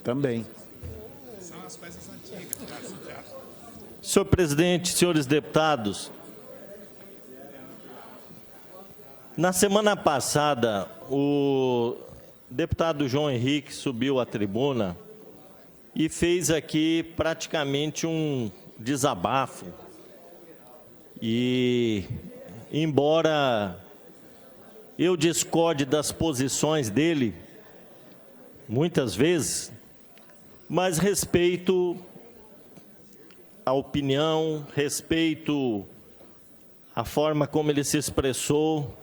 Também. Senhor presidente, senhores deputados, na semana passada, o deputado João Henrique subiu à tribuna e fez aqui praticamente um desabafo. E, embora eu discorde das posições dele, muitas vezes, mas respeito a opinião, respeito a forma como ele se expressou,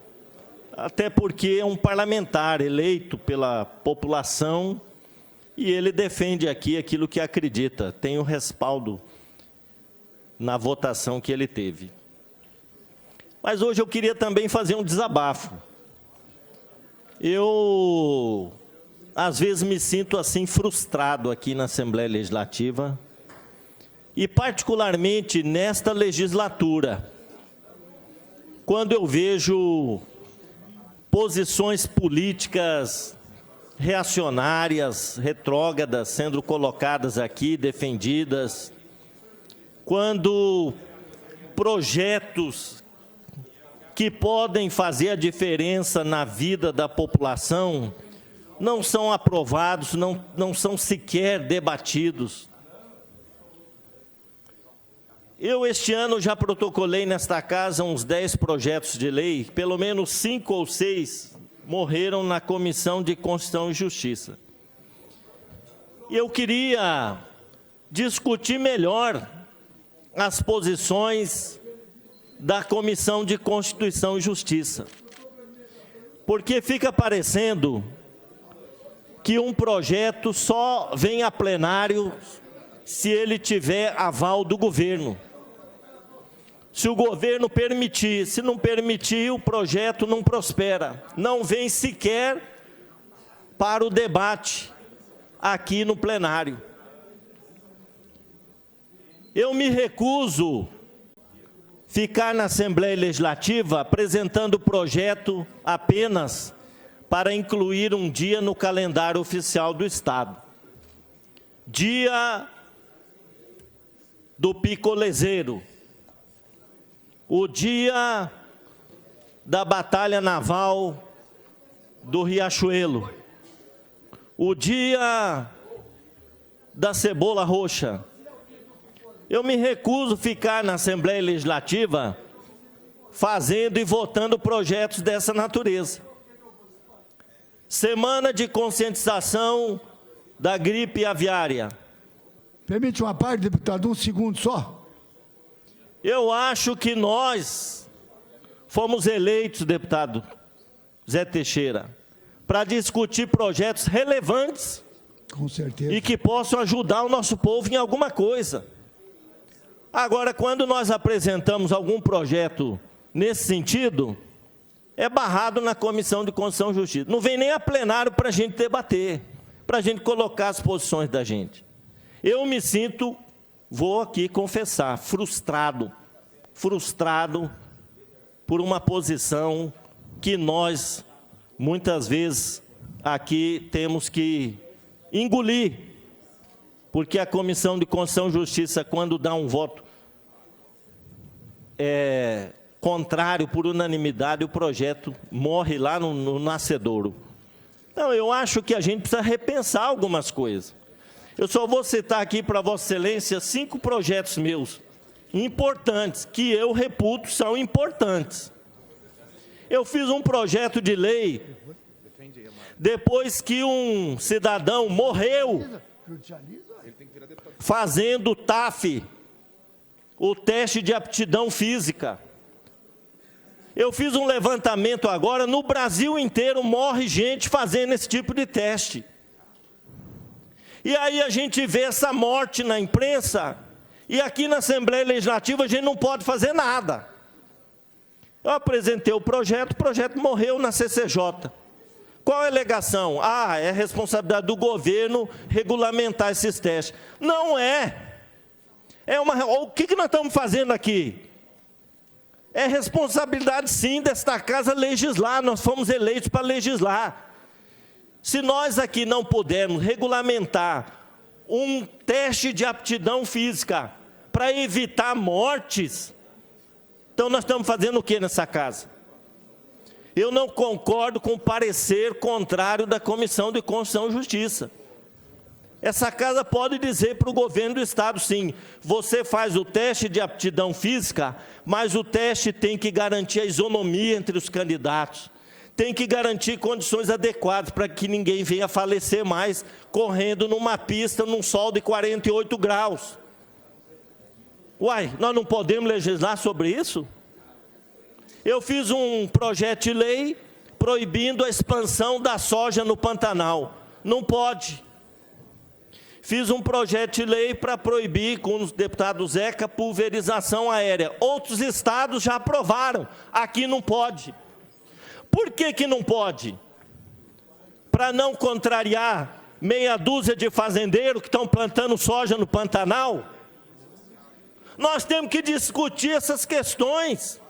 até porque é um parlamentar eleito pela população e ele defende aqui aquilo que acredita, tem o respaldo na votação que ele teve. Mas hoje eu queria também fazer um desabafo. Eu, às vezes, me sinto assim frustrado aqui na Assembleia Legislativa e, particularmente, nesta legislatura, quando eu vejo posições políticas reacionárias, retrógradas, sendo colocadas aqui, defendidas, quando projetos que podem fazer a diferença na vida da população não são aprovados, não são sequer debatidos. Eu, este ano, já protocolei nesta casa uns 10 projetos de lei, pelo menos 5 ou 6 morreram na Comissão de Constituição e Justiça. E eu queria discutir melhor as posições da Comissão de Constituição e Justiça, porque fica parecendo que um projeto só vem a plenário se ele tiver aval do governo. Se o governo permitir, se não permitir, o projeto não prospera, não vem sequer para o debate aqui no plenário. Eu me recuso ficar na Assembleia Legislativa apresentando projeto apenas para incluir um dia no calendário oficial do Estado. Dia do picolezeiro, o dia da Batalha Naval do Riachuelo, o dia da cebola roxa. Eu me recuso ficar na Assembleia Legislativa fazendo e votando projetos dessa natureza. Semana de conscientização da gripe aviária. Permite uma parte, deputado, um segundo só. Eu acho que nós fomos eleitos, deputado Zé Teixeira, para discutir projetos relevantes. Com certeza. E que possam ajudar o nosso povo em alguma coisa. Agora, quando nós apresentamos algum projeto nesse sentido, é barrado na Comissão de Constituição e Justiça. Não vem nem a plenário para a gente debater, para a gente colocar as posições da gente. Eu me sinto, vou aqui confessar, frustrado por uma posição que nós, muitas vezes, aqui temos que engolir, porque a Comissão de Constituição e Justiça, quando dá um voto contrário por unanimidade, o projeto morre lá no nascedouro. Então, eu acho que a gente precisa repensar algumas coisas. Eu só vou citar aqui para Vossa Excelência 5 projetos meus, importantes, que eu reputo são importantes. Eu fiz um projeto de lei, depois que um cidadão morreu, fazendo o TAF, o teste de aptidão física. Eu fiz um levantamento agora, no Brasil inteiro morre gente fazendo esse tipo de teste. E aí a gente vê essa morte na imprensa, e aqui na Assembleia Legislativa a gente não pode fazer nada. Eu apresentei o projeto morreu na CCJ. Qual é a alegação? É responsabilidade do governo regulamentar esses testes. Não é. O que nós estamos fazendo aqui? É responsabilidade, sim, desta casa legislar. Nós fomos eleitos para legislar. Se nós aqui não pudermos regulamentar um teste de aptidão física para evitar mortes, então nós estamos fazendo o que nessa casa? Eu não concordo com o parecer contrário da Comissão de Constituição e Justiça. Essa casa pode dizer para o governo do Estado, sim, você faz o teste de aptidão física, mas o teste tem que garantir a isonomia entre os candidatos, tem que garantir condições adequadas para que ninguém venha falecer mais correndo numa pista, num sol de 48 graus. Uai, nós não podemos legislar sobre isso? Eu fiz um projeto de lei proibindo a expansão da soja no Pantanal. Não pode. Fiz um projeto de lei para proibir, com os deputados Zeca, pulverização aérea. Outros estados já aprovaram, aqui não pode. Por que que não pode? Para não contrariar meia dúzia de fazendeiros que estão plantando soja no Pantanal? Nós temos que discutir essas questões.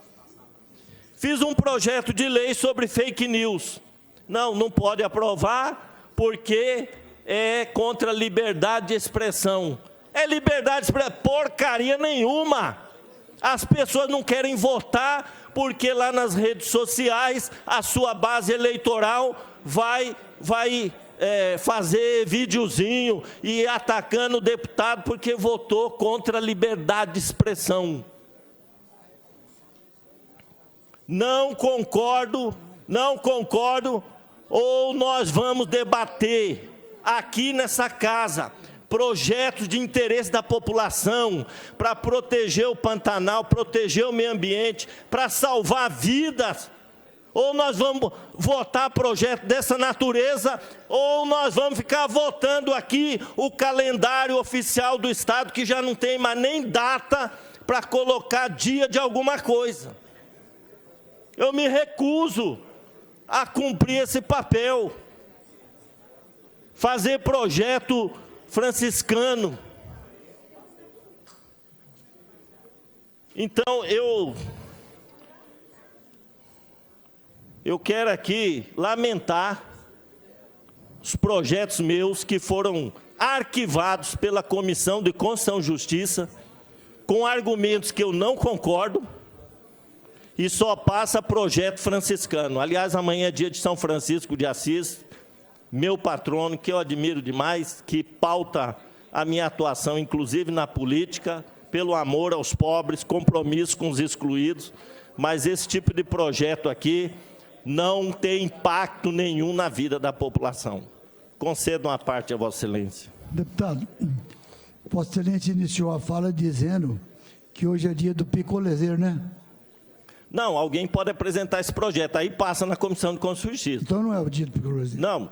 Fiz um projeto de lei sobre fake news. Não pode aprovar porque é contra a liberdade de expressão. É liberdade de expressão, porcaria nenhuma. As pessoas não querem votar porque lá nas redes sociais a sua base eleitoral vai fazer videozinho e atacando o deputado porque votou contra a liberdade de expressão. Não concordo, ou nós vamos debater aqui nessa casa projetos de interesse da população para proteger o Pantanal, proteger o meio ambiente, para salvar vidas, ou nós vamos votar projeto dessa natureza, ou nós vamos ficar votando aqui o calendário oficial do Estado, que já não tem mais nem data para colocar dia de alguma coisa. Eu me recuso a cumprir esse papel, fazer projeto franciscano. Então, eu quero aqui lamentar os projetos meus que foram arquivados pela Comissão de Constituição e Justiça, com argumentos que eu não concordo, e só passa projeto franciscano. Aliás, amanhã é dia de São Francisco de Assis, meu patrono, que eu admiro demais, que pauta a minha atuação, inclusive na política, pelo amor aos pobres, compromisso com os excluídos, mas esse tipo de projeto aqui não tem impacto nenhum na vida da população. Concedo uma parte a Vossa Excelência. Deputado, Vossa Excelência iniciou a fala dizendo que hoje é dia do picolezeiro, né? Não, alguém pode apresentar esse projeto, aí passa na Comissão de Constituição e Justiça. Então não é o dia do picolezeiro? Não,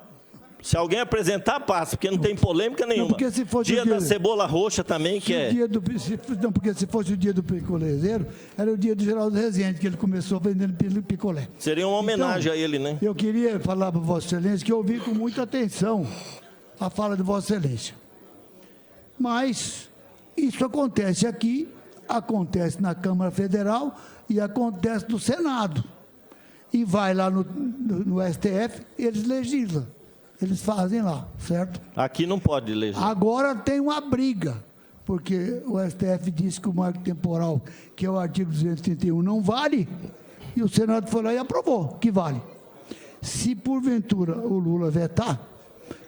se alguém apresentar, passa, porque não tem polêmica nenhuma. Não, porque se fosse dia da cebola roxa também, que é... Não, porque se fosse o dia do picolezeiro, era o dia do Geraldo Rezende, que ele começou vendendo picolé. Seria uma homenagem então, a ele, né? Eu queria falar para Vossa Excelência que eu ouvi com muita atenção a fala de Vossa Excelência. Mas isso acontece aqui, acontece na Câmara Federal e acontece no Senado. E vai lá no STF, eles legislam. Eles fazem lá, certo? Aqui não pode legislar. Agora tem uma briga, porque o STF disse que o marco temporal, que é o artigo 231, não vale, e o Senado foi lá e aprovou que vale. Se porventura o Lula vetar,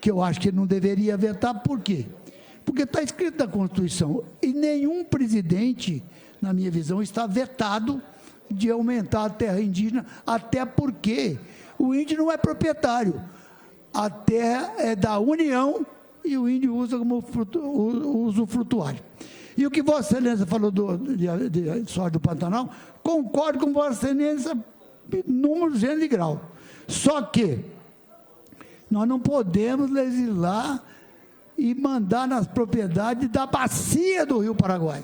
que eu acho que ele não deveria vetar, por quê? Porque está escrito na Constituição, e nenhum presidente, na minha visão, está vetado de aumentar a terra indígena, até porque o índio não é proprietário. A terra é da União e o índio usa como usufrutuário. E o que Vossa Excelência falou de soja do Pantanal, concordo com Vossa Excelência, número, gênero e grau. Só que nós não podemos legislar e mandar nas propriedades da bacia do Rio Paraguai.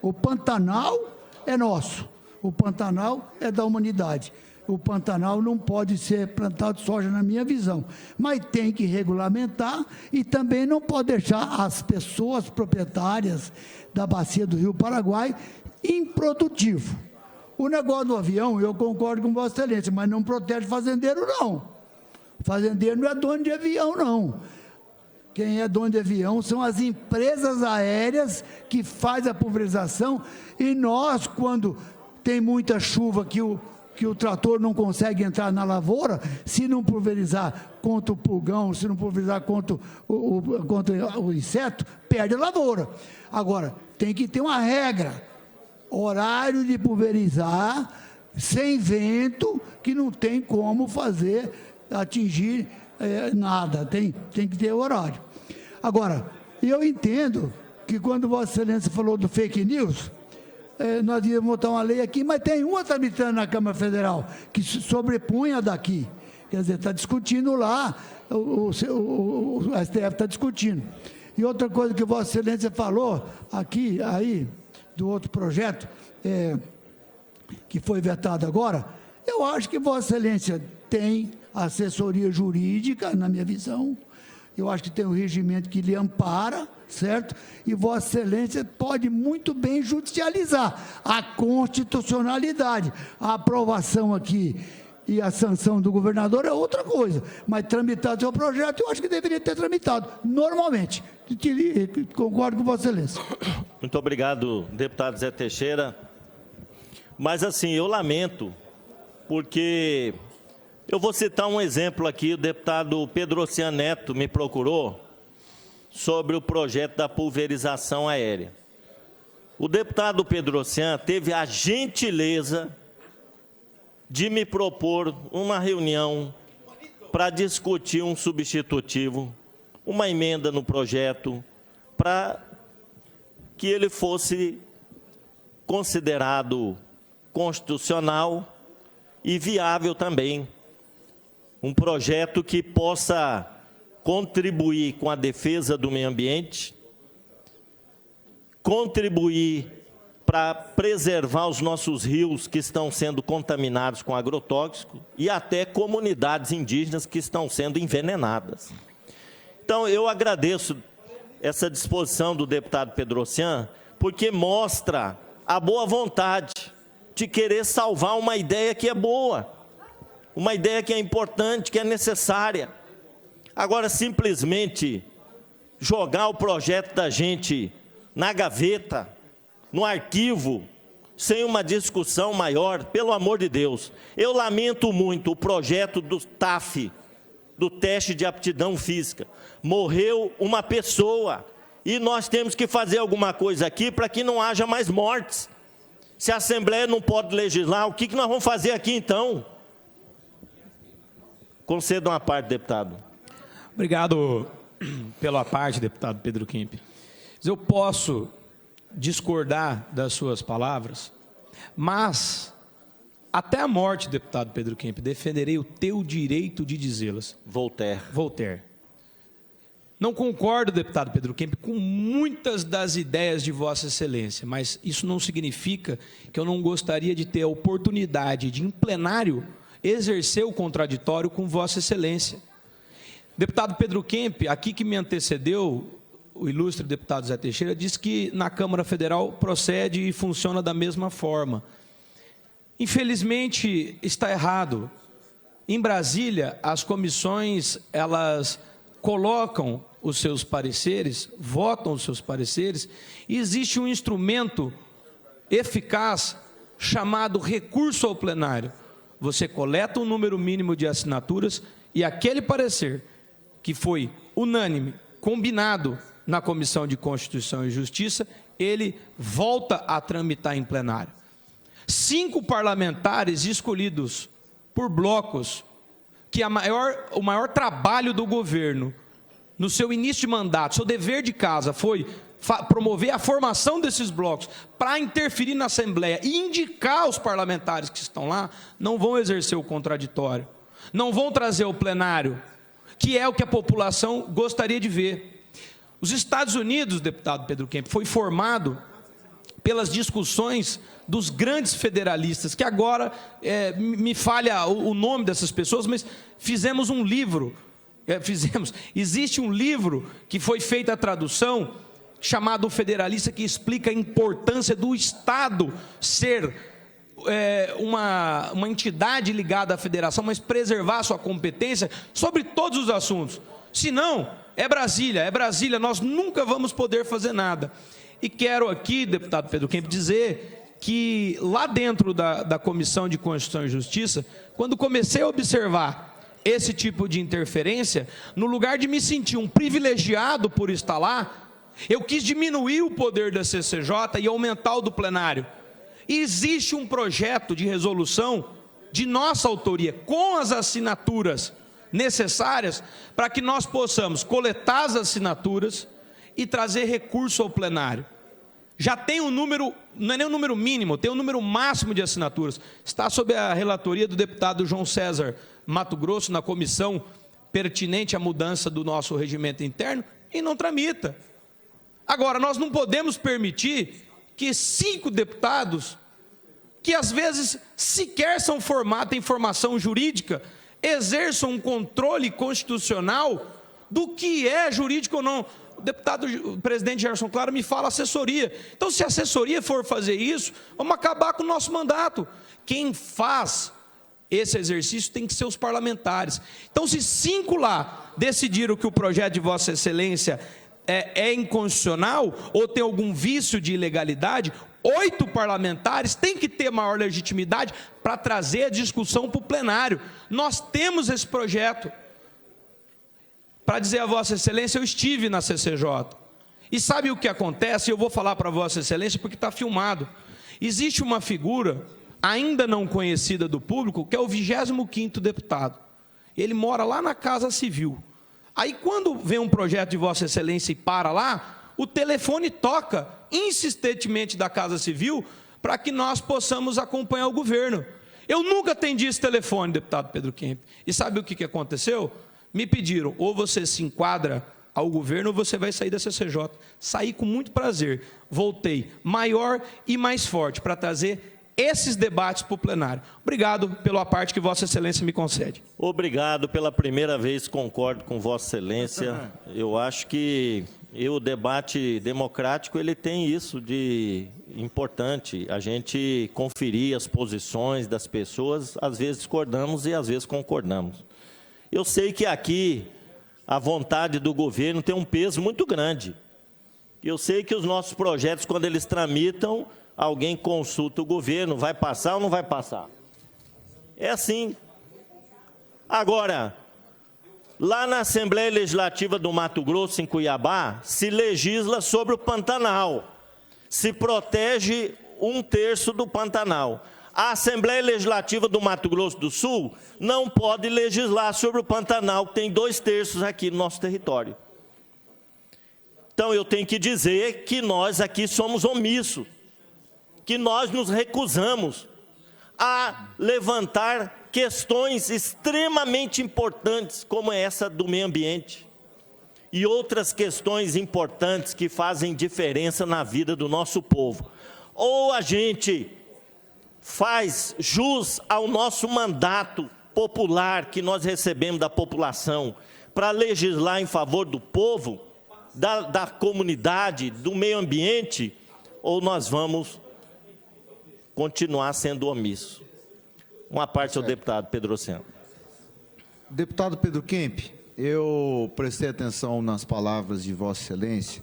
O Pantanal é nosso, o Pantanal é da humanidade. O Pantanal não pode ser plantado soja, na minha visão, mas tem que regulamentar e também não pode deixar as pessoas proprietárias da bacia do Rio Paraguai improdutivo. O negócio do avião, eu concordo com Vossa Excelência, mas não protege fazendeiro, não. Fazendeiro não é dono de avião, não. Quem é dono de avião são as empresas aéreas que fazem a pulverização, e nós, quando tem muita chuva que o trator não consegue entrar na lavoura, se não pulverizar contra o pulgão, se não pulverizar contra o inseto, perde a lavoura. Agora, tem que ter uma regra, horário de pulverizar, sem vento, que não tem como atingir nada, tem que ter horário. Agora, eu entendo que quando Vossa Excelência falou do fake news, nós íamos votar uma lei aqui, mas tem uma tramitando na Câmara Federal, que sobrepõe a daqui. Quer dizer, está discutindo lá, o STF está discutindo. E outra coisa que Vossa Excelência falou aqui, aí, do outro projeto, que foi vetado agora, eu acho que Vossa Excelência tem assessoria jurídica, na minha visão, eu acho que tem um regimento que lhe ampara, certo? E Vossa Excelência pode muito bem judicializar a constitucionalidade. A aprovação aqui e a sanção do governador é outra coisa, mas tramitar seu projeto, eu acho que deveria ter tramitado, normalmente. Concordo com Vossa Excelência. Muito obrigado, deputado Zé Teixeira. Mas, assim, eu lamento, porque eu vou citar um exemplo aqui. O deputado Pedrocian Neto me procurou sobre o projeto da pulverização aérea. O deputado Pedrocian teve a gentileza de me propor uma reunião para discutir um substitutivo, uma emenda no projeto, para que ele fosse considerado constitucional e viável também. Um projeto que possa contribuir com a defesa do meio ambiente, contribuir para preservar os nossos rios que estão sendo contaminados com agrotóxico e até comunidades indígenas que estão sendo envenenadas. Então, eu agradeço essa disposição do deputado Pedrocian, porque mostra a boa vontade de querer salvar uma ideia que é boa, uma ideia que é importante, que é necessária. Agora, simplesmente jogar o projeto da gente na gaveta, no arquivo, sem uma discussão maior, pelo amor de Deus. Eu lamento muito o projeto do TAF, do teste de aptidão física. Morreu uma pessoa e nós temos que fazer alguma coisa aqui para que não haja mais mortes. Se a Assembleia não pode legislar, o que nós vamos fazer aqui então? Conceda uma parte, deputado. Obrigado pela parte, deputado Pedro Kemp. Eu posso discordar das suas palavras, mas até a morte, deputado Pedro Kemp, defenderei o teu direito de dizê-las. Voltaire. Não concordo, deputado Pedro Kemp, com muitas das ideias de Vossa Excelência, mas isso não significa que eu não gostaria de ter a oportunidade de, em plenário, exercer o contraditório com Vossa Excelência. Deputado Pedro Kemp, aqui que me antecedeu, o ilustre deputado Zé Teixeira, disse que na Câmara Federal procede e funciona da mesma forma. Infelizmente, está errado. Em Brasília, as comissões, elas colocam os seus pareceres, votam os seus pareceres, e existe um instrumento eficaz chamado recurso ao plenário. Você coleta um número mínimo de assinaturas e aquele parecer que foi unânime, combinado na Comissão de Constituição e Justiça, ele volta a tramitar em plenário. 5 parlamentares escolhidos por blocos, que o maior trabalho do governo, no seu início de mandato, seu dever de casa foi promover a formação desses blocos para interferir na Assembleia e indicar os parlamentares que estão lá, não vão exercer o contraditório, não vão trazer ao plenário, que é o que a população gostaria de ver. Os Estados Unidos, deputado Pedro Kemp, foi formado pelas discussões dos grandes federalistas, que agora me falha o nome dessas pessoas, mas fizemos um livro, existe um livro que foi feita a tradução, chamado O Federalista, que explica a importância do Estado ser uma entidade ligada à federação, mas preservar sua competência sobre todos os assuntos. Se não, é Brasília, nós nunca vamos poder fazer nada. E quero aqui, deputado Pedro Kemp, dizer que lá dentro da Comissão de Constituição e Justiça, quando comecei a observar esse tipo de interferência, no lugar de me sentir um privilegiado por estar lá, eu quis diminuir o poder da CCJ e aumentar o do plenário. E existe um projeto de resolução de nossa autoria, com as assinaturas necessárias, para que nós possamos coletar as assinaturas e trazer recurso ao plenário. Já tem um número, não é nem um número mínimo, tem um número máximo de assinaturas. Está sob a relatoria do deputado João César Mato Grosso, na comissão pertinente à mudança do nosso regimento interno, e não tramita. Agora, nós não podemos permitir que 5 deputados, que às vezes sequer são formados em formação jurídica, exerçam um controle constitucional do que é jurídico ou não. O presidente Gerson Claro me fala assessoria. Então, se a assessoria for fazer isso, vamos acabar com o nosso mandato. Quem faz esse exercício tem que ser os parlamentares. Então, se 5 lá decidiram que o projeto de Vossa Excelência é inconstitucional ou tem algum vício de ilegalidade, 8 parlamentares têm que ter maior legitimidade para trazer a discussão para o plenário. Nós temos esse projeto. Para dizer a Vossa Excelência, eu estive na CCJ. E sabe o que acontece? Eu vou falar para Vossa Excelência porque está filmado. Existe uma figura, ainda não conhecida do público, que é o 25º deputado. Ele mora lá na Casa Civil. Aí, quando vem um projeto de Vossa Excelência e para lá, o telefone toca insistentemente da Casa Civil para que nós possamos acompanhar o governo. Eu nunca atendi esse telefone, deputado Pedro Kemp. E sabe o que aconteceu? Me pediram, ou você se enquadra ao governo ou você vai sair da CCJ. Saí com muito prazer, voltei maior e mais forte para trazer esses debates para o plenário. Obrigado pela parte que Vossa Excelência me concede. Obrigado, pela primeira vez concordo com Vossa Excelência. Eu acho que o debate democrático ele tem isso de importante, a gente conferir as posições das pessoas, às vezes discordamos e às vezes concordamos. Eu sei que aqui a vontade do governo tem um peso muito grande. Eu sei que os nossos projetos, quando eles tramitam, alguém consulta o governo, vai passar ou não vai passar? É assim. Agora, lá na Assembleia Legislativa do Mato Grosso, em Cuiabá, se legisla sobre o Pantanal, se protege 1/3 do Pantanal. A Assembleia Legislativa do Mato Grosso do Sul não pode legislar sobre o Pantanal, que tem 2/3 aqui no nosso território. Então, eu tenho que dizer que nós aqui somos omissos, que nós nos recusamos a levantar questões extremamente importantes, como essa do meio ambiente, e outras questões importantes que fazem diferença na vida do nosso povo. Ou a gente faz jus ao nosso mandato popular que nós recebemos da população para legislar em favor do povo, da comunidade, do meio ambiente, ou nós vamos continuar sendo omissos. Uma parte ao deputado Pedro Oceano. Deputado Pedro Kemp, eu prestei atenção nas palavras de Vossa Excelência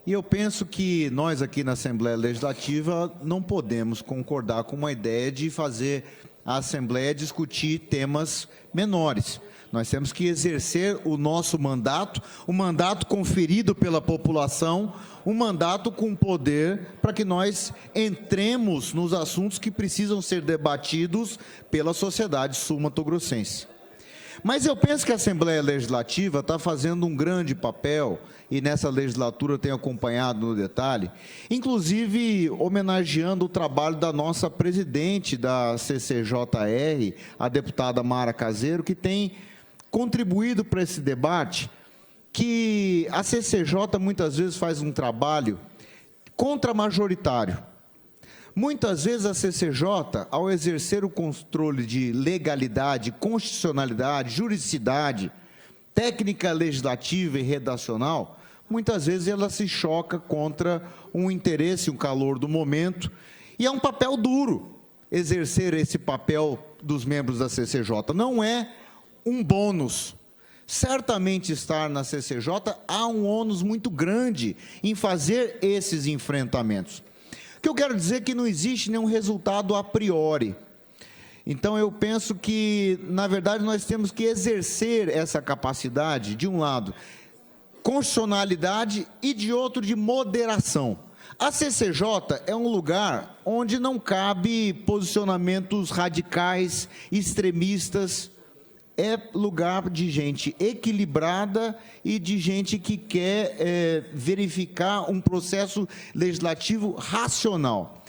e eu penso que nós aqui na Assembleia Legislativa não podemos concordar com uma ideia de fazer a Assembleia discutir temas menores. Nós temos que exercer o nosso mandato, o mandato conferido pela população, um mandato com poder para que nós entremos nos assuntos que precisam ser debatidos pela sociedade sul-matogrossense. Mas eu penso que a Assembleia Legislativa está fazendo um grande papel, e nessa legislatura eu tenho acompanhado no detalhe, inclusive homenageando o trabalho da nossa presidente da CCJR, a deputada Mara Caseiro, que tem contribuído para esse debate, que a CCJ muitas vezes faz um trabalho contra-majoritário. Muitas vezes a CCJ, ao exercer o controle de legalidade, constitucionalidade, juridicidade, técnica legislativa e redacional, muitas vezes ela se choca contra um interesse, um calor do momento, e é um papel duro exercer esse papel dos membros da CCJ. Não é um bônus. Certamente estar na CCJ há um ônus muito grande em fazer esses enfrentamentos. O que eu quero dizer é que não existe nenhum resultado a priori. Então, eu penso que, na verdade, nós temos que exercer essa capacidade, de um lado, constitucionalidade e, de outro, de moderação. A CCJ é um lugar onde não cabe posicionamentos radicais, extremistas. É lugar de gente equilibrada e de gente que quer verificar um processo legislativo racional.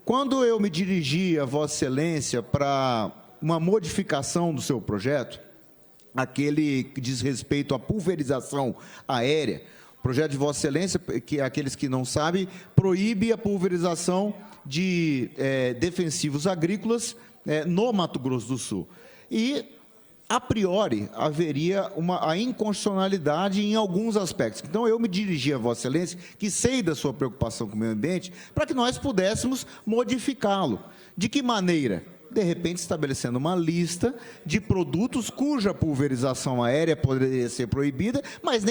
Quando eu me dirigi a Vossa Excelência para uma modificação do seu projeto, aquele que diz respeito à pulverização aérea, o projeto de Vossa Excelência, que aqueles que não sabem, proíbe a pulverização de defensivos agrícolas no Mato Grosso do Sul. E, a priori, haveria a inconstitucionalidade em alguns aspectos. Então, eu me dirigi a Vossa Excelência, que sei da sua preocupação com o meio ambiente, para que nós pudéssemos modificá-lo. De que maneira? De repente, estabelecendo uma lista de produtos cuja pulverização aérea poderia ser proibida, mas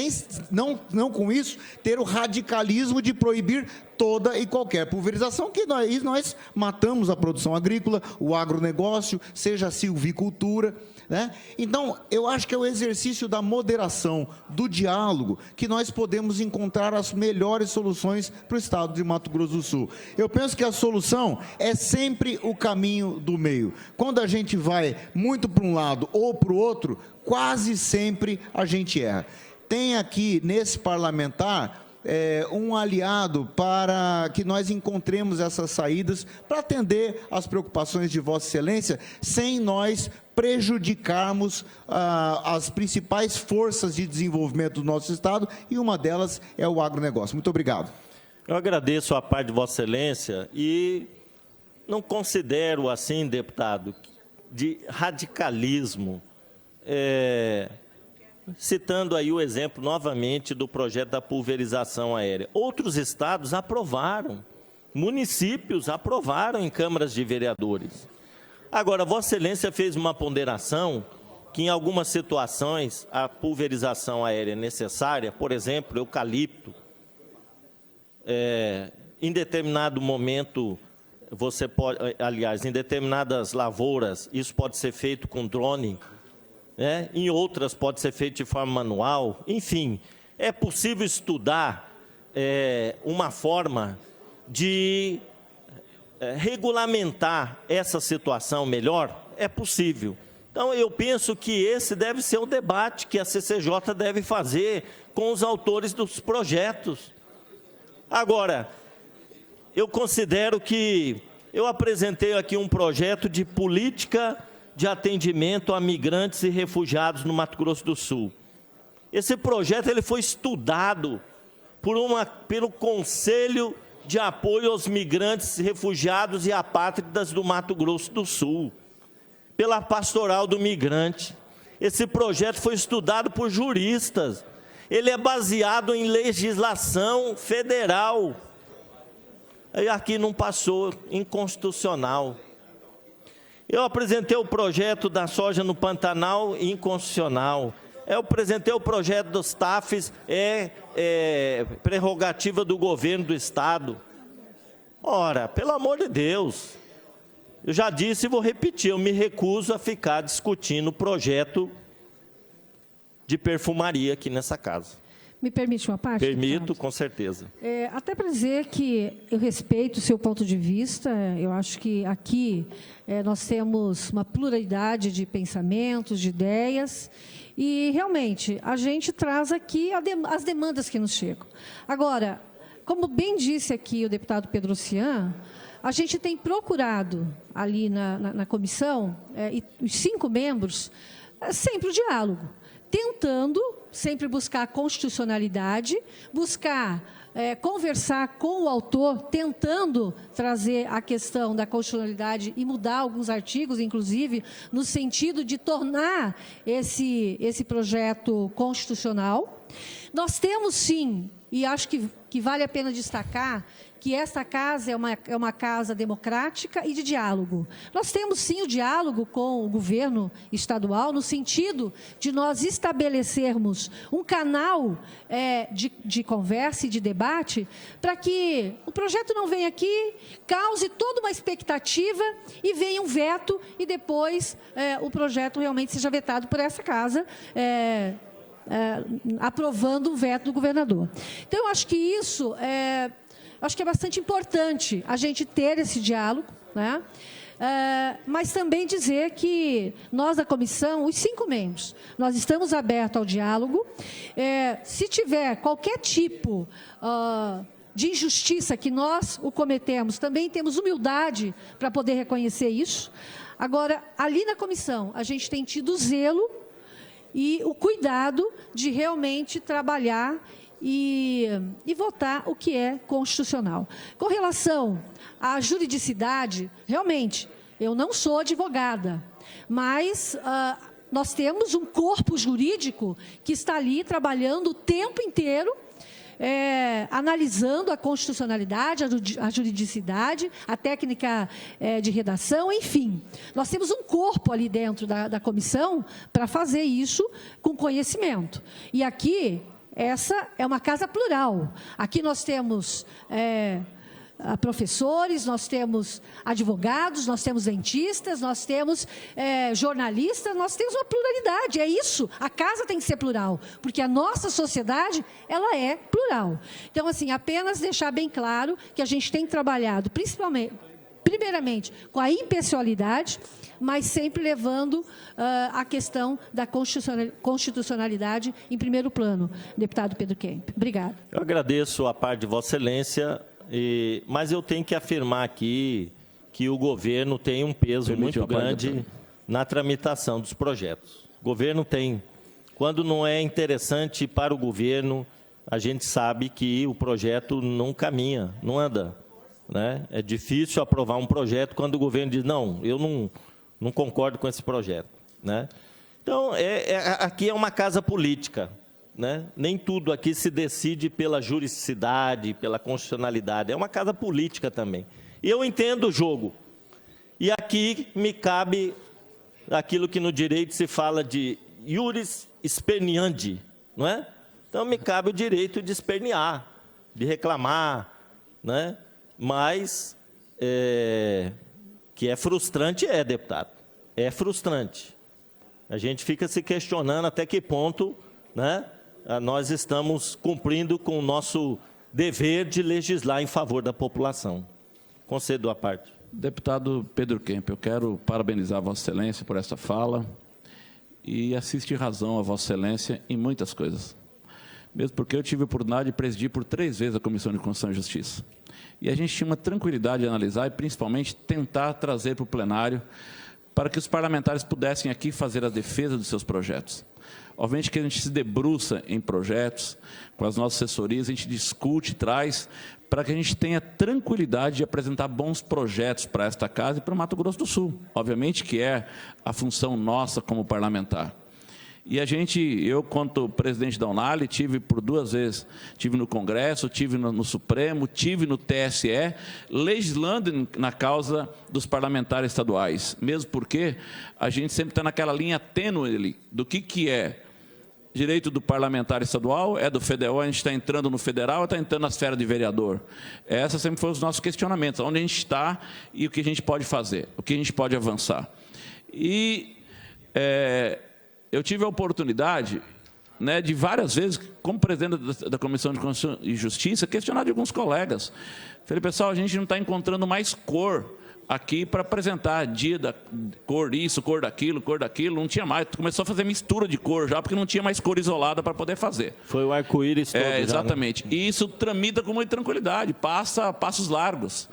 não com isso ter o radicalismo de proibir toda e qualquer pulverização, que nós matamos a produção agrícola, o agronegócio, seja a silvicultura, né? Então, eu acho que é o exercício da moderação, do diálogo, que nós podemos encontrar as melhores soluções para o estado de Mato Grosso do Sul. Eu penso que a solução é sempre o caminho do meio. Quando a gente vai muito para um lado ou para o outro, quase sempre a gente erra. Tem aqui, nesse parlamentar, um aliado para que nós encontremos essas saídas para atender às preocupações de Vossa Excelência, sem nós prejudicarmos as principais forças de desenvolvimento do nosso Estado, e uma delas é o agronegócio. Muito obrigado. Eu agradeço a parte de Vossa Excelência e não considero assim, deputado, de radicalismo, citando aí o exemplo novamente do projeto da pulverização aérea. Outros estados aprovaram, municípios aprovaram em câmaras de vereadores. Agora, Vossa Excelência fez uma ponderação que, em algumas situações, a pulverização aérea é necessária, por exemplo, eucalipto. Em determinado momento, você pode, aliás, em determinadas lavouras, isso pode ser feito com drone, né? Em outras pode ser feito de forma manual. Enfim, é possível estudar uma forma de regulamentar essa situação melhor? É possível. Então, eu penso que esse deve ser o debate que a CCJ deve fazer com os autores dos projetos. Agora, eu considero que eu apresentei aqui um projeto de política de atendimento a migrantes e refugiados no Mato Grosso do Sul. Esse projeto ele foi estudado pelo Conselho de Apoio aos Migrantes, Refugiados e Apátridas do Mato Grosso do Sul, pela Pastoral do Migrante. Esse projeto foi estudado por juristas. Ele é baseado em legislação federal. E aqui não passou, inconstitucional. Eu apresentei o projeto da soja no Pantanal, inconstitucional. Eu apresentei o projeto dos TAFs, prerrogativa do governo do Estado. Ora, pelo amor de Deus, eu já disse e vou repetir, eu me recuso a ficar discutindo o projeto de perfumaria aqui nessa casa. Me permite uma parte? Permito, deputado? com certeza. Até para dizer que eu respeito o seu ponto de vista, eu acho que aqui nós temos uma pluralidade de pensamentos, de ideias, e realmente a gente traz aqui as demandas que nos chegam. Agora, como bem disse aqui o deputado Pedro Cian, a gente tem procurado ali na comissão, e os 5 membros, sempre o diálogo, tentando sempre buscar a constitucionalidade, buscar conversar com o autor, tentando trazer a questão da constitucionalidade e mudar alguns artigos, inclusive, no sentido de tornar esse projeto constitucional. Nós temos, sim, e acho que vale a pena destacar, que esta casa é uma casa democrática e de diálogo. Nós temos, sim, o diálogo com o governo estadual, no sentido de nós estabelecermos um canal de conversa e de debate, para que o projeto não venha aqui, cause toda uma expectativa e venha um veto, e depois o projeto realmente seja vetado por essa casa, aprovando o veto do governador. Então, eu acho que isso acho que é bastante importante a gente ter esse diálogo, né? Mas também dizer que nós da comissão, os 5 membros, nós estamos abertos ao diálogo. Se tiver qualquer tipo de injustiça que nós o cometemos, também temos humildade para poder reconhecer isso. Agora, ali na comissão, a gente tem tido o zelo e o cuidado de realmente trabalhar e votar o que é constitucional. Com relação à juridicidade, realmente, eu não sou advogada, mas nós temos um corpo jurídico que está ali trabalhando o tempo inteiro, analisando a constitucionalidade, a juridicidade, a técnica de redação, enfim. Nós temos um corpo ali dentro da comissão para fazer isso com conhecimento. E aqui, essa é uma casa plural. Aqui nós temos professores, nós temos advogados, nós temos dentistas, nós temos jornalistas, nós temos uma pluralidade, é isso. A casa tem que ser plural, porque a nossa sociedade, ela é plural. Então, assim, apenas deixar bem claro que a gente tem trabalhado, primeiramente, com a impessoalidade, mas sempre levando a questão da constitucionalidade em primeiro plano. Deputado Pedro Kemp. Obrigada. Eu agradeço a parte de Vossa Excelência, mas eu tenho que afirmar aqui que o governo tem um peso muito grande na tramitação dos projetos. O governo tem. Quando não é interessante para o governo, a gente sabe que o projeto não caminha, não anda, né? É difícil aprovar um projeto quando o governo diz, não, eu não concordo com esse projeto, né? Então, aqui é uma casa política, né? Nem tudo aqui se decide pela juridicidade, pela constitucionalidade, é uma casa política também. E eu entendo o jogo. E aqui me cabe aquilo que no direito se fala de iuris esperneandi, não é? Então, me cabe o direito de espernear, de reclamar, né? Mas, que é frustrante, deputado. É frustrante. A gente fica se questionando até que ponto, né, nós estamos cumprindo com o nosso dever de legislar em favor da população. Concedo a parte. Deputado Pedro Kemp, eu quero parabenizar a Vossa Excelência por essa fala e assistir razão a Vossa Excelência em muitas coisas. Mesmo porque eu tive a oportunidade de presidir por 3 vezes a Comissão de Constituição e Justiça. E a gente tinha uma tranquilidade de analisar e, principalmente, tentar trazer para o plenário para que os parlamentares pudessem aqui fazer a defesa dos seus projetos. Obviamente que a gente se debruça em projetos, com as nossas assessorias, a gente discute, traz, para que a gente tenha tranquilidade de apresentar bons projetos para esta casa e para o Mato Grosso do Sul. Obviamente que é a função nossa como parlamentar. E eu, quanto presidente da Unali, tive por 2 vezes, tive no Congresso, tive no Supremo, tive no TSE, legislando na causa dos parlamentares estaduais, mesmo porque a gente sempre está naquela linha tênue do que é direito do parlamentar estadual, é do federal, a gente está entrando no federal, está entrando na esfera de vereador. Essa sempre foi os nossos questionamentos, onde a gente está e o que a gente pode fazer, o que a gente pode avançar. E eu tive a oportunidade, né, de várias vezes, como presidente da Comissão de Constituição e Justiça, questionar de alguns colegas. Falei, pessoal, a gente não está encontrando mais cor aqui para apresentar dia da cor isso, cor daquilo, não tinha mais. Começou a fazer mistura de cor já, porque não tinha mais cor isolada para poder fazer. Foi o arco-íris todo. Exatamente. Já, né? E isso tramita com muita tranquilidade, passa a passos largos.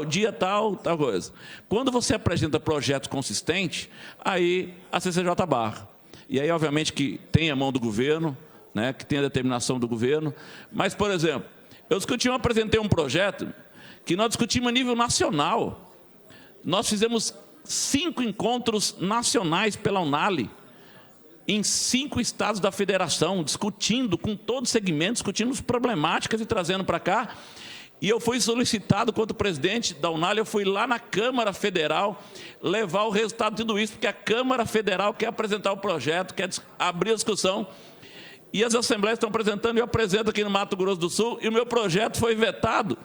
O dia tal coisa. Quando você apresenta projetos consistentes, aí a CCJ barra. E aí, obviamente, que tem a mão do governo, né, que tem a determinação do governo. Mas, por exemplo, eu apresentei um projeto que nós discutimos a nível nacional. Nós fizemos 5 encontros nacionais pela Unali. em 5 estados da federação, discutindo com todos os segmentos, discutindo as problemáticas e trazendo para cá. E eu fui solicitado, quanto presidente da Unal, eu fui lá na Câmara Federal levar o resultado de tudo isso, porque a Câmara Federal quer apresentar o projeto, quer abrir a discussão, e as assembleias estão apresentando, e eu apresento aqui no Mato Grosso do Sul, e o meu projeto foi vetado,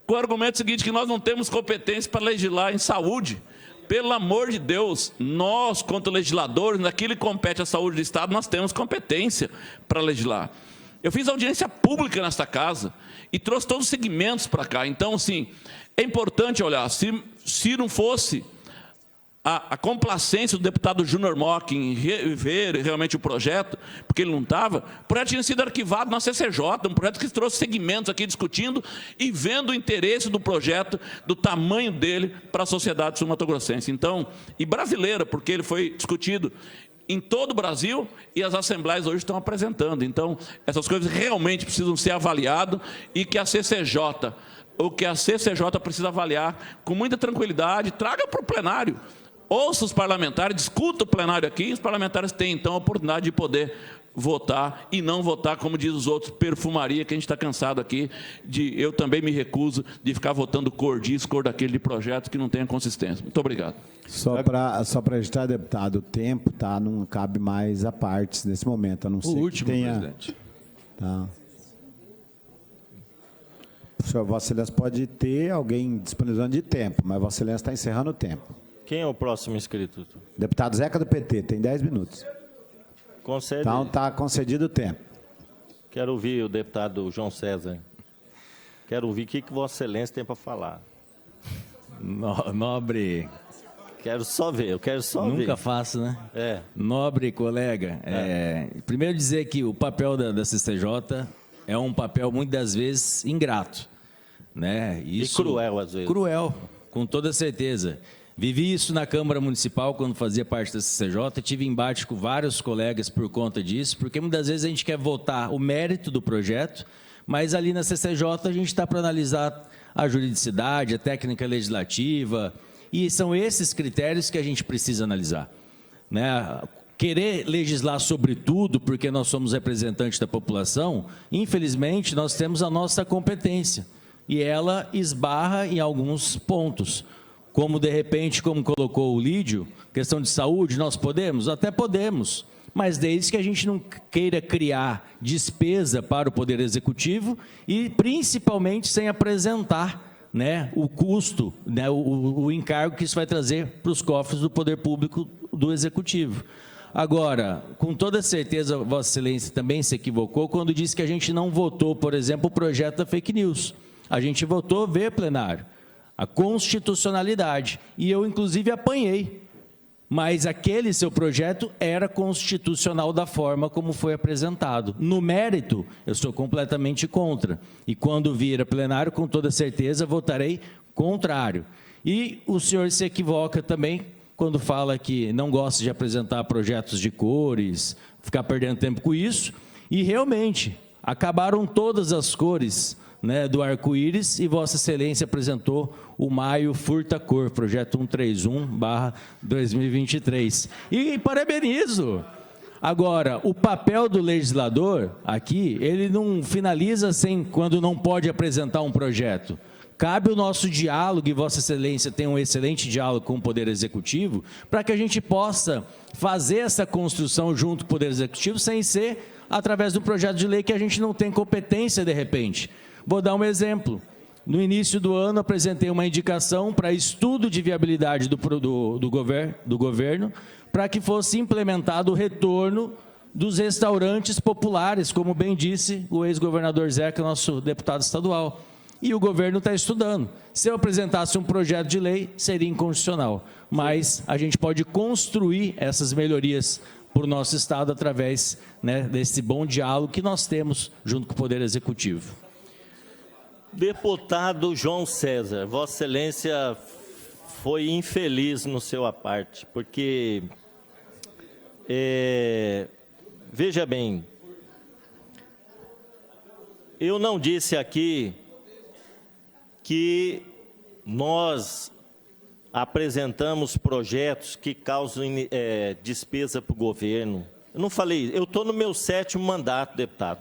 com o argumento seguinte, que nós não temos competência para legislar em saúde. Pelo amor de Deus, nós, quanto legisladores, naquilo que compete à saúde do Estado, nós temos competência para legislar. Eu fiz audiência pública nesta casa e trouxe todos os segmentos para cá. Então, assim, é importante olhar, se não fosse a complacência do deputado Júnior Mock em ver realmente o projeto, porque ele não estava, o projeto tinha sido arquivado na CCJ, um projeto que trouxe segmentos aqui discutindo e vendo o interesse do projeto, do tamanho dele para a sociedade sul-mato-grossense. Então, e brasileira, porque ele foi discutido em todo o Brasil e as assembleias hoje estão apresentando. Então, essas coisas realmente precisam ser avaliadas e que a CCJ, o que a CCJ precisa avaliar com muita tranquilidade, traga para o plenário. Ouça os parlamentares, discuta o plenário aqui, e os parlamentares têm, então, a oportunidade de poder votar e não votar, como diz os outros, perfumaria, que a gente está cansado aqui, eu também me recuso de ficar votando cor disso, cor daquele de projetos que não tenha consistência. Muito obrigado. Só para registrar, deputado, o tempo não cabe mais a partes nesse momento, a não ser o último, que tenha... presidente. Tá. O senhor, Vossa Excelência, pode ter alguém disponibilizando de tempo, mas Vossa Excelência está encerrando o tempo. Quem é o próximo inscrito? Deputado Zeca do PT, tem 10 minutos. Concede. Então, está concedido o tempo. Quero ouvir o deputado João César. Quero ouvir o que Vossa Excelência tem para falar. Nobre... Quero só ver, eu quero só ver. Nunca faço, né? É. Nobre colega, primeiro dizer que o papel da CCJ é um papel, muitas das vezes, ingrato. Né? Isso, e cruel, às vezes. Cruel, com toda certeza. Vivi isso na Câmara Municipal, quando fazia parte da CCJ, tive embate com vários colegas por conta disso, porque muitas vezes a gente quer votar o mérito do projeto, mas ali na CCJ a gente está para analisar a juridicidade, a técnica legislativa, e são esses critérios que a gente precisa analisar. Né? Querer legislar sobre tudo, porque nós somos representantes da população, infelizmente nós temos a nossa competência, e ela esbarra em alguns pontos. Como, de repente, como colocou o Lídio, questão de saúde, nós podemos? Até podemos, mas desde que a gente não queira criar despesa para o Poder Executivo e, principalmente, sem apresentar, né, o custo, né, o encargo que isso vai trazer para os cofres do Poder Público do Executivo. Agora, com toda certeza, Vossa Excelência também se equivocou quando disse que a gente não votou, por exemplo, o projeto da fake news. A gente votou ver plenário. A constitucionalidade, e eu inclusive apanhei, mas aquele seu projeto era constitucional da forma como foi apresentado. No mérito, eu sou completamente contra, e quando vir a plenário, com toda certeza, votarei contrário. E o senhor se equivoca também quando fala que não gosta de apresentar projetos de cores, ficar perdendo tempo com isso, e realmente, acabaram todas as cores, né, do arco-íris, e Vossa Excelência apresentou o Maio Furta Cor, projeto 131/2023. E parabenizo! Agora, o papel do legislador aqui, ele não finaliza quando não pode apresentar um projeto. Cabe o nosso diálogo, e Vossa Excelência tem um excelente diálogo com o Poder Executivo, para que a gente possa fazer essa construção junto com o Poder Executivo, sem ser através de um projeto de lei que a gente não tem competência de repente. Vou dar um exemplo. No início do ano, apresentei uma indicação para estudo de viabilidade do governo, para que fosse implementado o retorno dos restaurantes populares, como bem disse o ex-governador Zeca, nosso deputado estadual. E o governo está estudando. Se eu apresentasse um projeto de lei, seria inconstitucional. Mas a gente pode construir essas melhorias para o nosso Estado através, né, desse bom diálogo que nós temos junto com o Poder Executivo. Deputado João César, Vossa Excelência foi infeliz no seu aparte, porque, veja bem, eu não disse aqui que nós apresentamos projetos que causam despesa para o governo. Eu não falei, eu estou no meu 7º mandato, deputado.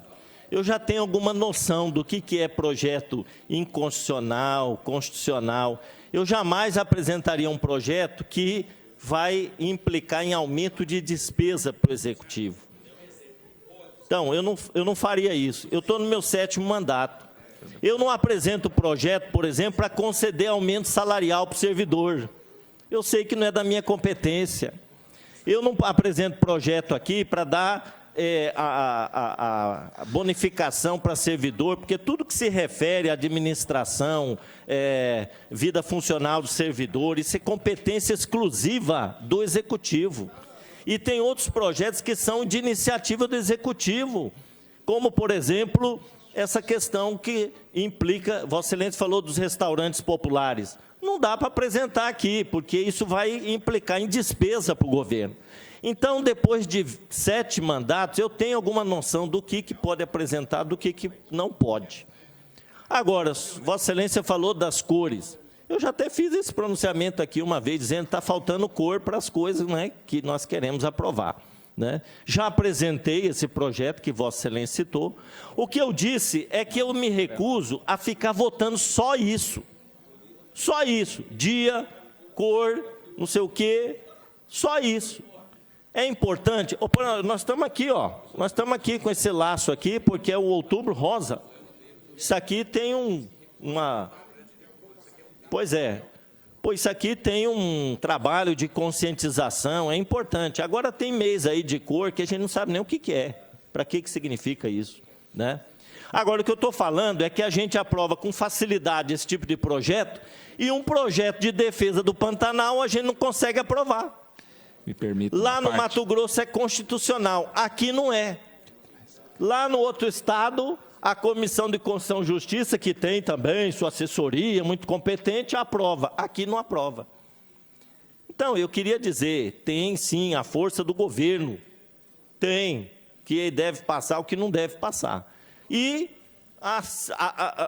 Eu já tenho alguma noção do que é projeto inconstitucional, constitucional. Eu jamais apresentaria um projeto que vai implicar em aumento de despesa para o Executivo. Então, eu não faria isso. Eu estou no meu 7º mandato. Eu não apresento projeto, por exemplo, para conceder aumento salarial para o servidor. Eu sei que não é da minha competência. Eu não apresento projeto aqui para dar a bonificação para servidor, porque tudo que se refere à administração, vida funcional do servidor, isso é competência exclusiva do Executivo. E tem outros projetos que são de iniciativa do Executivo, como, por exemplo, essa questão que implica, Vossa Excelência falou dos restaurantes populares. Não dá para apresentar aqui, porque isso vai implicar em despesa para o governo. Então, depois de 7 mandatos, eu tenho alguma noção do que pode apresentar, do que não pode. Agora, Vossa Excelência falou das cores. Eu já até fiz esse pronunciamento aqui uma vez, dizendo que está faltando cor para as coisas, né, que nós queremos aprovar. Né? Já apresentei esse projeto que Vossa Excelência citou. O que eu disse é que eu me recuso a ficar votando só isso. Só isso. Dia, cor, não sei o quê, só isso. É importante, nós estamos aqui, ó, nós estamos aqui com esse laço aqui, porque é o Outubro Rosa. Isso aqui tem Pois é. Pois isso aqui tem um trabalho de conscientização, é importante. Agora tem mês aí de cor que a gente não sabe nem o que é, para que significa isso, né? Agora, o que eu estou falando é que a gente aprova com facilidade esse tipo de projeto e um projeto de defesa do Pantanal a gente não consegue aprovar. Me permita. Lá no Mato Grosso é constitucional, aqui não é. Lá no outro estado, a Comissão de Constituição e Justiça, que tem também sua assessoria muito competente, aprova. Aqui não aprova. Então, eu queria dizer, tem sim a força do governo, tem, que deve passar o que não deve passar. E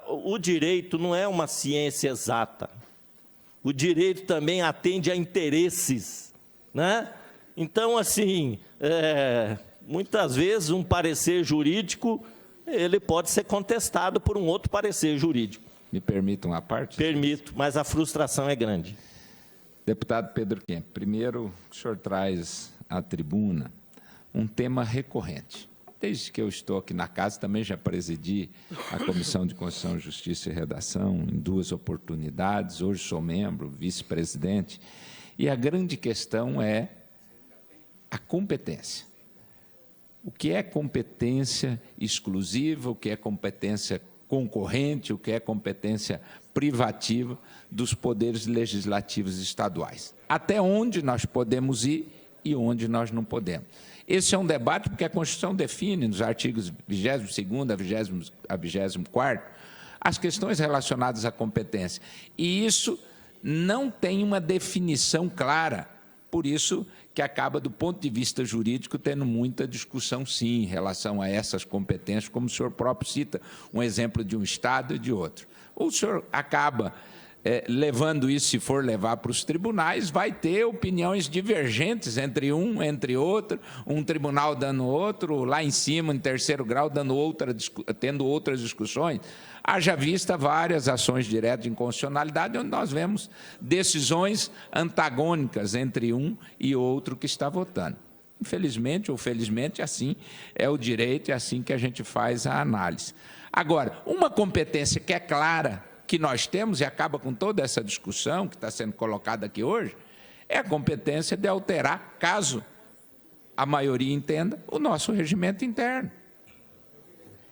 o direito não é uma ciência exata. O direito também atende a interesses, né? Então, assim, muitas vezes um parecer jurídico, ele pode ser contestado por um outro parecer jurídico. Me permitam uma parte? Permito, mas a frustração é grande. Deputado Pedro Kemp, primeiro, o senhor traz à tribuna um tema recorrente. Desde que eu estou aqui na casa, também já presidi a Comissão de Constituição, Justiça e Redação em 2 oportunidades, hoje sou membro, vice-presidente, e a grande questão é a competência. O que é competência exclusiva, o que é competência concorrente, o que é competência privativa dos poderes legislativos estaduais. Até onde nós podemos ir e onde nós não podemos. Esse é um debate porque a Constituição define, nos artigos 22º a 24º, as questões relacionadas à competência. E isso não tem uma definição clara, por isso que acaba, do ponto de vista jurídico, tendo muita discussão, sim, em relação a essas competências, como o senhor próprio cita, um exemplo de um Estado e de outro. O senhor acaba levando isso, se for levar para os tribunais, vai ter opiniões divergentes entre um, entre outro, um tribunal dando outro, lá em cima, em 3º grau, tendo outras discussões. Haja vista várias ações diretas de inconstitucionalidade, onde nós vemos decisões antagônicas entre um e outro que está votando. Infelizmente ou felizmente, assim é o direito, é assim que a gente faz a análise. Agora, uma competência que é clara, que nós temos, e acaba com toda essa discussão que está sendo colocada aqui hoje, é a competência de alterar, caso a maioria entenda, o nosso regimento interno.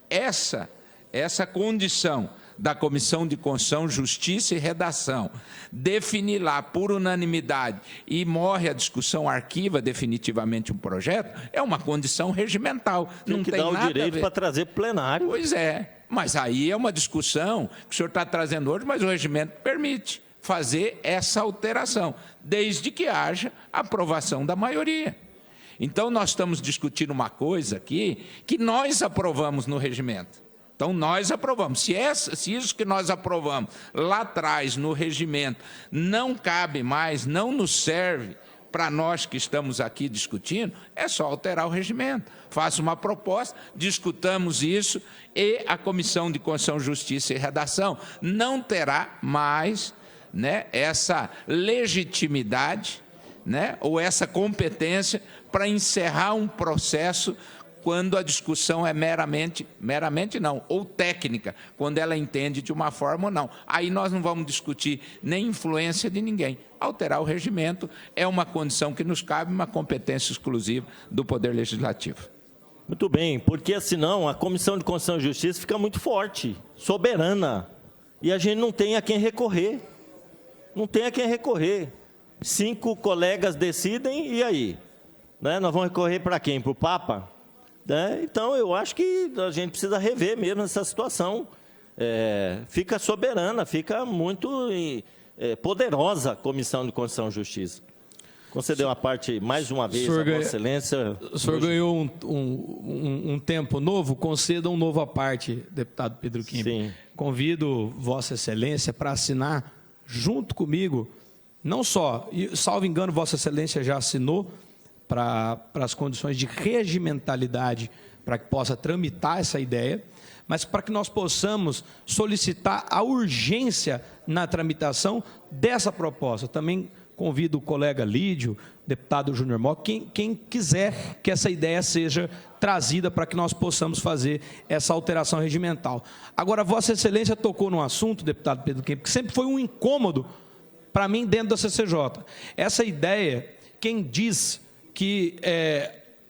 Essa condição da Comissão de Constituição, Justiça e Redação, definir lá por unanimidade e morre a discussão, arquiva definitivamente um projeto, é uma condição regimental. Tem que dar o direito para trazer para o plenário. Pois é. Mas aí é uma discussão que o senhor está trazendo hoje, mas o regimento permite fazer essa alteração, desde que haja aprovação da maioria. Então, nós estamos discutindo uma coisa aqui que nós aprovamos no regimento. Então, nós aprovamos. Se isso que nós aprovamos lá atrás no regimento não cabe mais, não nos serve para nós que estamos aqui discutindo, é só alterar o regimento. Faça uma proposta, discutamos isso e a Comissão de Constituição, Justiça e Redação não terá mais, né, essa legitimidade, né, ou essa competência para encerrar um processo quando a discussão é meramente não, ou técnica, quando ela entende de uma forma ou não. Aí nós não vamos discutir nem influência de ninguém. Alterar o regimento é uma condição que nos cabe, uma competência exclusiva do Poder Legislativo. Muito bem, porque senão a Comissão de Constituição e Justiça fica muito forte, soberana, e a gente não tem a quem recorrer. Não tem a quem recorrer. 5 colegas decidem, e aí? Né? Nós vamos recorrer para quem? Para o Papa? Né? Então, eu acho que a gente precisa rever mesmo essa situação. Fica soberana, fica muito poderosa a Comissão de Constituição e Justiça. Concedeu uma parte, mais uma vez, a Vossa Excelência. O senhor ganhou um tempo novo, conceda um novo à parte, deputado Pedro Quimby. Sim. Convido Vossa Excelência para assinar junto comigo, não só, e salvo engano, Vossa Excelência já assinou para as condições de regimentalidade, para que possa tramitar essa ideia, mas para que nós possamos solicitar a urgência na tramitação dessa proposta. Também convido o colega Lídio, deputado Júnior Mó, quem quiser que essa ideia seja trazida para que nós possamos fazer essa alteração regimental. Agora, Vossa Excelência tocou num assunto, deputado Pedro Quimby, que sempre foi um incômodo para mim dentro da CCJ. Essa ideia, quem diz que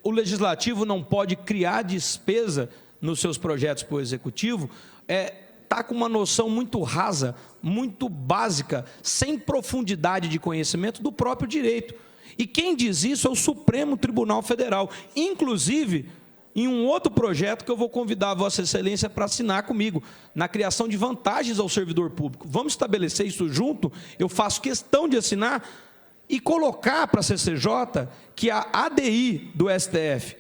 o Legislativo não pode criar despesa nos seus projetos para o Executivo, está com uma noção muito rasa, muito básica, sem profundidade de conhecimento do próprio direito. E quem diz isso é o Supremo Tribunal Federal, inclusive em um outro projeto que eu vou convidar a Vossa Excelência para assinar comigo, na criação de vantagens ao servidor público. Vamos estabelecer isso junto, eu faço questão de assinar e colocar para a CCJ que a ADI do STF,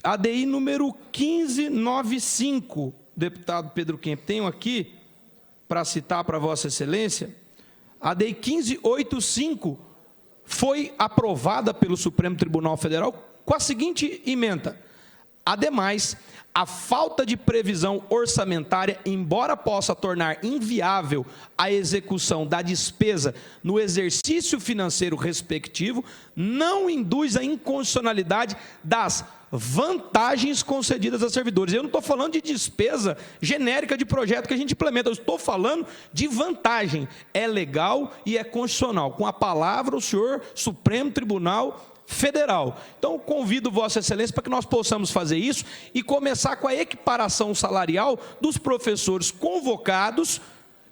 ADI número 1595, deputado Pedro Quimby, tenho aqui para citar para Vossa Excelência, a ADI 1585 foi aprovada pelo Supremo Tribunal Federal com a seguinte ementa: ademais, a falta de previsão orçamentária, embora possa tornar inviável a execução da despesa no exercício financeiro respectivo, não induz a inconstitucionalidade das vantagens concedidas a servidores. Eu não estou falando de despesa genérica de projeto que a gente implementa, eu estou falando de vantagem. É legal e é constitucional. Com a palavra, o senhor Supremo Tribunal Federal. Então, convido Vossa Excelência para que nós possamos fazer isso e começar com a equiparação salarial dos professores convocados,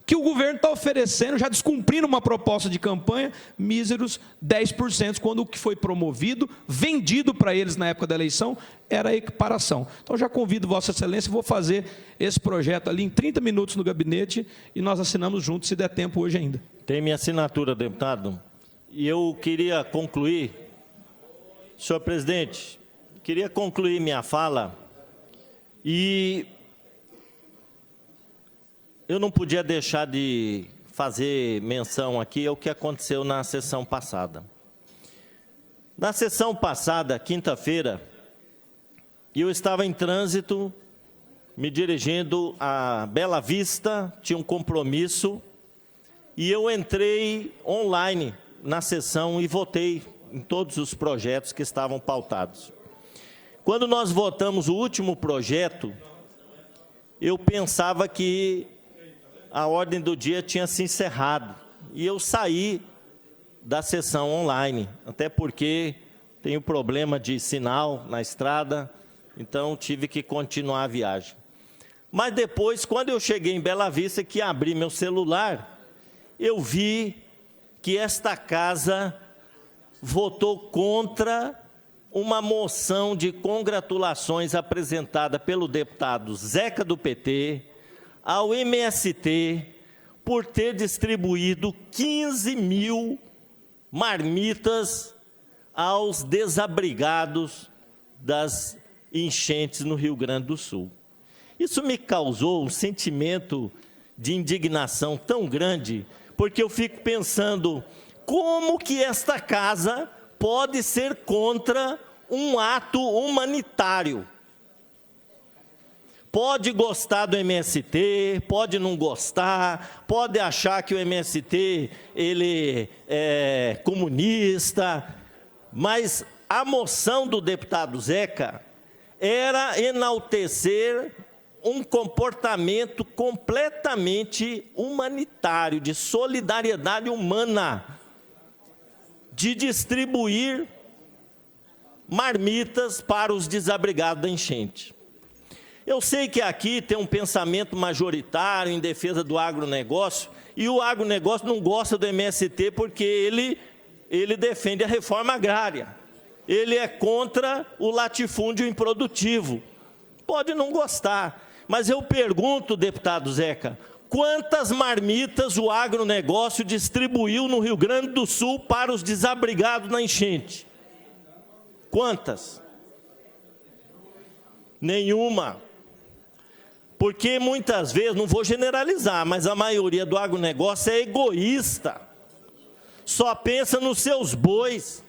que o governo está oferecendo, já descumprindo uma proposta de campanha, míseros 10%, quando o que foi promovido, vendido para eles na época da eleição, era a equiparação. Então, já convido Vossa Excelência, vou fazer esse projeto ali em 30 minutos no gabinete e nós assinamos juntos, se der tempo hoje ainda. Tem minha assinatura, deputado. E eu queria concluir. Senhor presidente, queria concluir minha fala e eu não podia deixar de fazer menção aqui ao que aconteceu na sessão passada. Na sessão passada, quinta-feira, eu estava em trânsito, me dirigindo a Bela Vista, tinha um compromisso, e eu entrei online na sessão e votei em todos os projetos que estavam pautados. Quando nós votamos o último projeto, eu pensava que a ordem do dia tinha se encerrado, e eu saí da sessão online, até porque tenho problema de sinal na estrada, então tive que continuar a viagem. Mas depois, quando eu cheguei em Bela Vista, que abri meu celular, eu vi que esta casa votou contra uma moção de congratulações apresentada pelo deputado Zeca do PT ao MST por ter distribuído 15 mil marmitas aos desabrigados das enchentes no Rio Grande do Sul. Isso me causou um sentimento de indignação tão grande, porque eu fico pensando como que esta casa pode ser contra um ato humanitário? Pode gostar do MST, pode não gostar, pode achar que o MST ele é comunista, mas a moção do deputado Zeca era enaltecer um comportamento completamente humanitário, de solidariedade humana, de distribuir marmitas para os desabrigados da enchente. Eu sei que aqui tem um pensamento majoritário em defesa do agronegócio, e o agronegócio não gosta do MST porque ele defende a reforma agrária. Ele é contra o latifúndio improdutivo. Pode não gostar, mas eu pergunto, deputado Zeca, quantas marmitas o agronegócio distribuiu no Rio Grande do Sul para os desabrigados na enchente? Quantas? Nenhuma. Porque muitas vezes, não vou generalizar, mas a maioria do agronegócio é egoísta. Só pensa nos seus bois,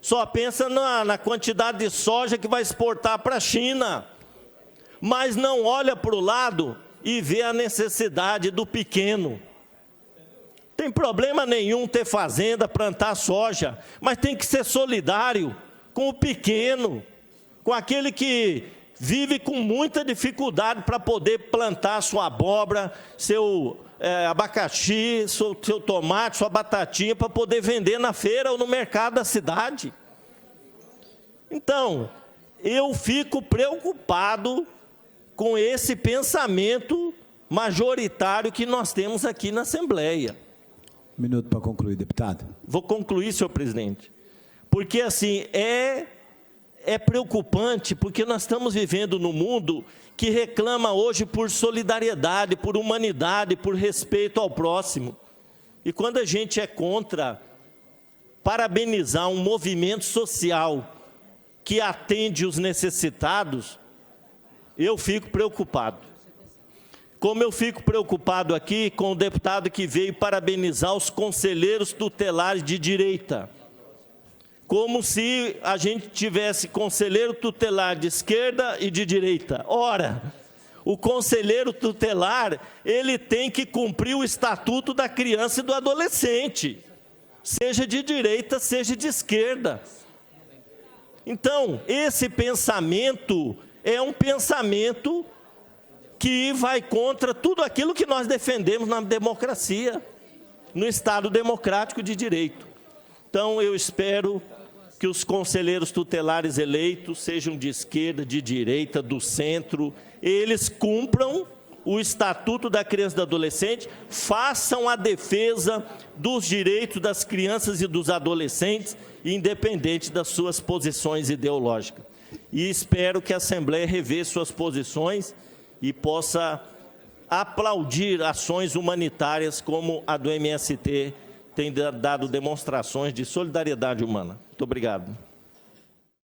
só pensa na quantidade de soja que vai exportar para a China, mas não olha para o lado e vê a necessidade do pequeno. Tem problema nenhum ter fazenda, plantar soja, mas tem que ser solidário com o pequeno, com aquele que vive com muita dificuldade para poder plantar sua abóbora, seu abacaxi, seu tomate, sua batatinha, para poder vender na feira ou no mercado da cidade. Então, eu fico preocupado com esse pensamento majoritário que nós temos aqui na Assembleia. Um minuto para concluir, deputado. Vou concluir, senhor presidente. Porque, assim, é preocupante, porque nós estamos vivendo num mundo que reclama hoje por solidariedade, por humanidade, por respeito ao próximo. E quando a gente é contra parabenizar um movimento social que atende os necessitados, eu fico preocupado. Como eu fico preocupado aqui com o deputado que veio parabenizar os conselheiros tutelares de direita, como se a gente tivesse conselheiro tutelar de esquerda e de direita. Ora, o conselheiro tutelar, ele tem que cumprir o estatuto da criança e do adolescente, seja de direita, seja de esquerda. Então, esse pensamento é um pensamento que vai contra tudo aquilo que nós defendemos na democracia, no Estado democrático de direito. Então, eu espero que os conselheiros tutelares eleitos, sejam de esquerda, de direita, do centro, eles cumpram o Estatuto da Criança e do Adolescente, façam a defesa dos direitos das crianças e dos adolescentes, independente das suas posições ideológicas. E espero que a Assembleia reveja suas posições e possa aplaudir ações humanitárias como a do MST tem dado demonstrações de solidariedade humana. Muito obrigado.